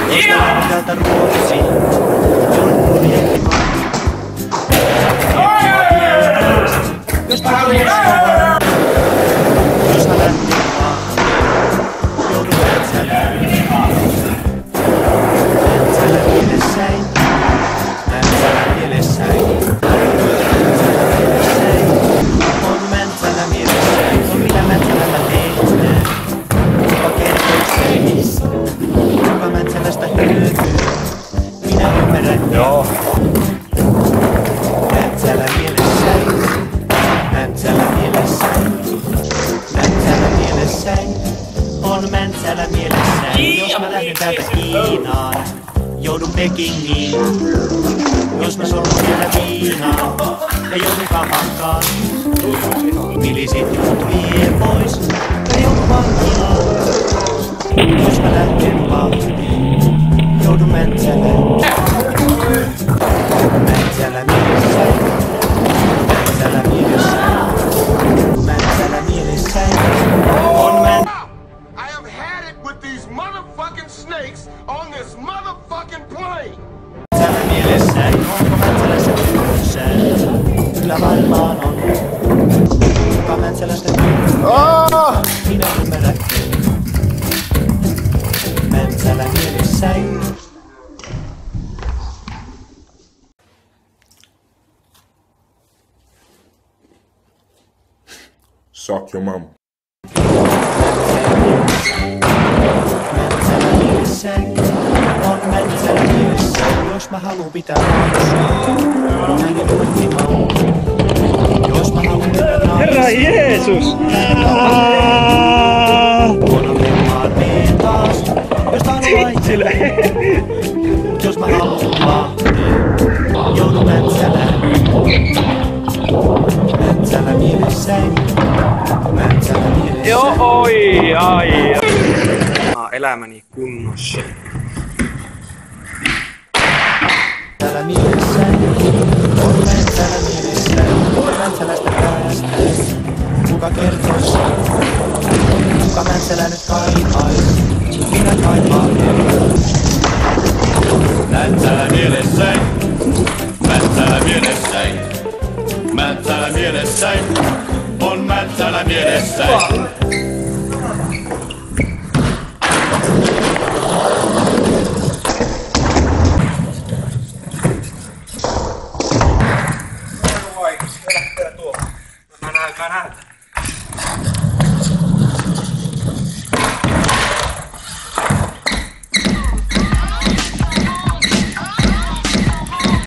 Jos mä lähden täältä Ruotsiin, joudun kuljettamaan. Jos mä lähden Moskovaan, jos mä lähden Lahteen, joudun Mäntsälään. Mäntsälä mielessäin, Mäntsälä mielessäin. On Mäntsälä mielessäin, on mitä Mäntsälällä tehdään. Kuka kertoisi, kuka Mäntsälästä hyötyy, minä ymmärrän. Joo. Mäntsälä mielessäin, Mäntsälä mielessäin, Mäntsälä mielessäin, on Mäntsälä mielessäin. Jos mä lähden täältä Kiinaan, joudun Pekingiin. Jos mä solmun siellä viinaa ja joudun kapakkaan, milisit just vie pois ja joudun vankilaan. Jos mä lähden Lahteen, joudun Mäntsälään. Mäntsälä mielessäin, Mäntsälä mielessäin, Mäntsälä mielessäin, on I have had it with these motherfucking snakes on this motherfucking plane. Mäntsälä mielessäin, onko Mäntsälässä tylsää? Kyllä varmaan on. Kuka Mäntsälästä tylsää? Minä ymmärrän. Mäntsälä mielessäin. Suck your mom. Mäntsälä mielessäin, on Mäntsälä mielessäin. Jos mä haluun pitää maksua, näin ultimaan. Jos mä haluun pitää naisia, Herra Jeesus! Huonompaan meen taas, jos tää on vaihtelua. Jos mä haluun Lahteen, joudun Mäntsälään. Mäntsälä mielessäin, Mäntsälä mielessäin. Joo, oi, ai. Elämäni kunnossa. Mäntsälä mielessäin, on Mäntsälä mielessäin. Mäntsälästä päästäis, kuka kertois? Kuka Mäntsälä nyt kaipais? Minä kaipaan. Mäntsälä mielessäin, Mäntsälä mielessäin, Mäntsälä mielessäin, on Mäntsälä mielessäin. Mä näytän.